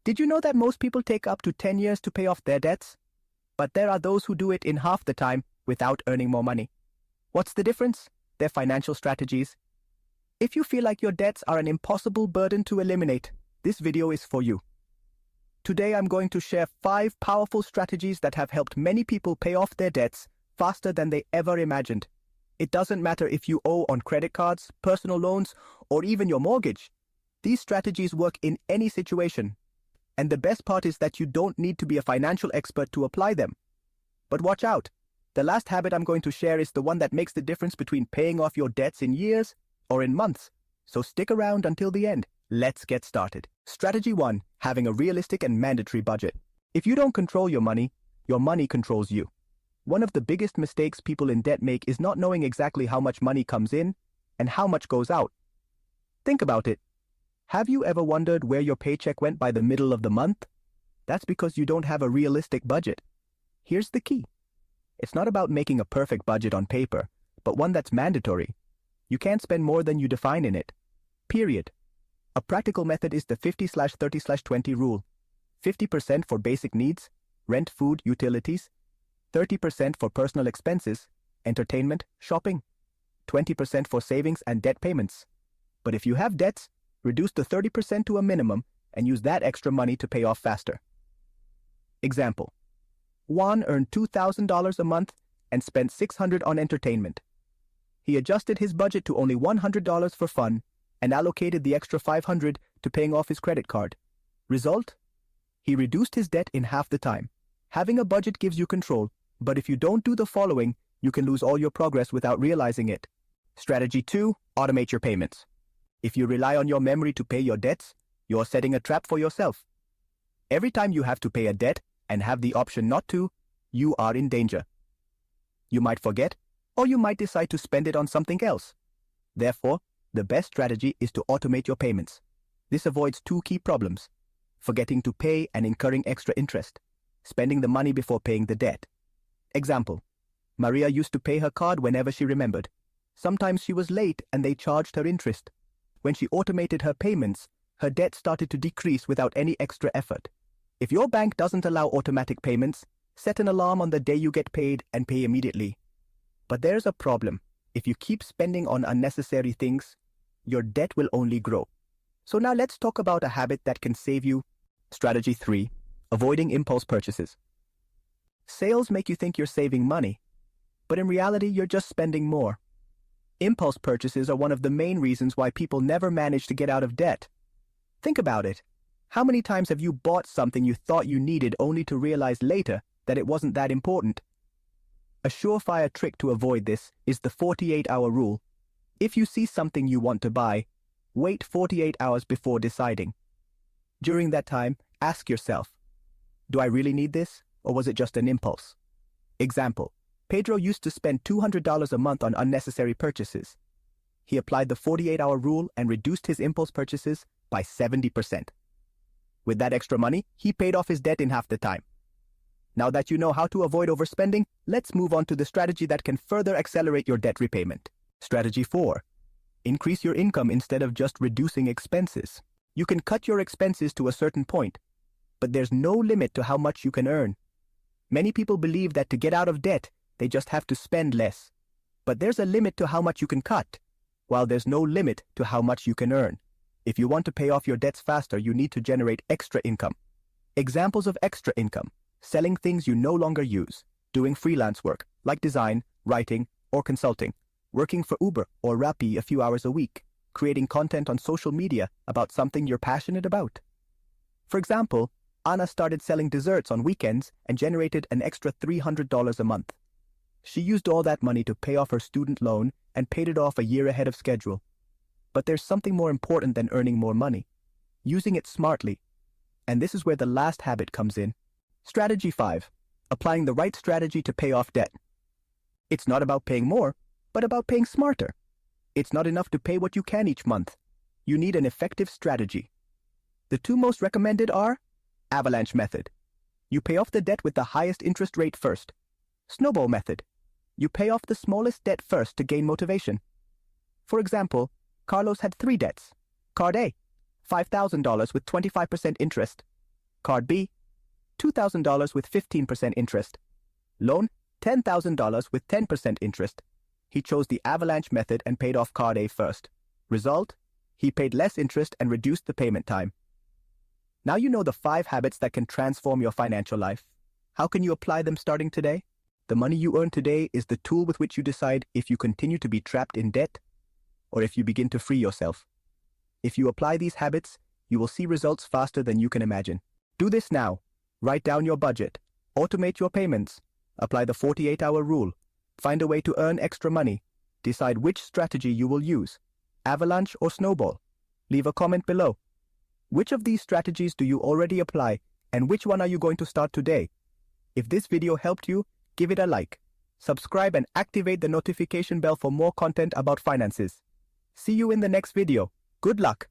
Did you know that most people take up to 10 years to pay off their debts? But there are those who do it in half the time without earning more money. What's the difference? Their financial strategies. If you feel like your debts are an impossible burden to eliminate, this video is for you. Today I'm going to share 5 powerful strategies that have helped many people pay off their debts faster than they ever imagined. It doesn't matter if you owe on credit cards, personal loans, or even your mortgage. These strategies work in any situation. And the best part is that you don't need to be a financial expert to apply them. But watch out. The last habit I'm going to share is the one that makes the difference between paying off your debts in years or in months. So stick around until the end. Let's get started. Strategy 1. Having a realistic and mandatory budget. If you don't control your money controls you. One of the biggest mistakes people in debt make is not knowing exactly how much money comes in and how much goes out. Think about it. Have you ever wondered where your paycheck went by the middle of the month? That's because you don't have a realistic budget. Here's the key. It's not about making a perfect budget on paper, but one that's mandatory. You can't spend more than you define in it. Period. A practical method is the 50/30/20 rule. 50% for basic needs, rent, food, utilities. 30% for personal expenses, entertainment, shopping. 20% for savings and debt payments. But if you have debts, reduce the 30% to a minimum and use that extra money to pay off faster. Example. Juan earned $2,000 a month and spent $600 on entertainment. He adjusted his budget to only $100 for fun and allocated the extra $500 to paying off his credit card. Result? He reduced his debt in half the time. Having a budget gives you control, but if you don't do the following, you can lose all your progress without realizing it. Strategy 2. Automate your payments. If you rely on your memory to pay your debts, you're setting a trap for yourself. Every time you have to pay a debt and have the option not to, you are in danger. You might forget, or you might decide to spend it on something else. Therefore, the best strategy is to automate your payments. This avoids 2 key problems: forgetting to pay and incurring extra interest, spending the money before paying the debt. Example. Maria used to pay her card whenever she remembered. Sometimes she was late and they charged her interest. When she automated her payments, her debt started to decrease without any extra effort. If your bank doesn't allow automatic payments, set an alarm on the day you get paid and pay immediately. But there's a problem. If you keep spending on unnecessary things, your debt will only grow. So now let's talk about a habit that can save you. Strategy 3. Avoiding impulse purchases. Sales make you think you're saving money, but in reality you're just spending more. Impulse purchases are one of the main reasons why people never manage to get out of debt. Think about it. How many times have you bought something you thought you needed only to realize later that it wasn't that important? A surefire trick to avoid this is the 48-hour rule. If you see something you want to buy, wait 48 hours before deciding. During that time, ask yourself, do I really need this, or was it just an impulse? Example. Pedro used to spend $200 a month on unnecessary purchases. He applied the 48-hour rule and reduced his impulse purchases by 70%. With that extra money, he paid off his debt in half the time. Now that you know how to avoid overspending, let's move on to the strategy that can further accelerate your debt repayment. Strategy 4. Increase your income instead of just reducing expenses. You can cut your expenses to a certain point, but there's no limit to how much you can earn. Many people believe that to get out of debt, they just have to spend less. But there's a limit to how much you can cut, while there's no limit to how much you can earn. If you want to pay off your debts faster, you need to generate extra income. Examples of extra income: selling things you no longer use, doing freelance work like design, writing, or consulting, working for Uber or Rappi a few hours a week, creating content on social media about something you're passionate about. For example, Anna started selling desserts on weekends and generated an extra $300 a month. She used all that money to pay off her student loan and paid it off a year ahead of schedule. But there's something more important than earning more money: using it smartly. And this is where the last habit comes in. Strategy 5. Applying the right strategy to pay off debt. It's not about paying more, but about paying smarter. It's not enough to pay what you can each month. You need an effective strategy. The 2 most recommended are Avalanche method. You pay off the debt with the highest interest rate first. Snowball method. You pay off the smallest debt first to gain motivation. For example, Carlos had 3 debts. Card A, $5,000 with 25% interest. Card B, $2,000 with 15% interest. Loan, $10,000 with 10% interest. He chose the Avalanche method and paid off Card A first. Result? He paid less interest and reduced the payment time. Now you know the 5 habits that can transform your financial life. How can you apply them starting today? The money you earn today is the tool with which you decide if you continue to be trapped in debt or if you begin to free yourself. If you apply these habits, you will see results faster than you can imagine. Do this now. Write down your budget. Automate your payments. Apply the 48-hour rule. Find a way to earn extra money. Decide which strategy you will use, Avalanche or Snowball. Leave a comment below. Which of these strategies do you already apply, and which one are you going to start today? If this video helped you, give it a like. Subscribe and activate the notification bell for more content about finances. See you in the next video. Good luck!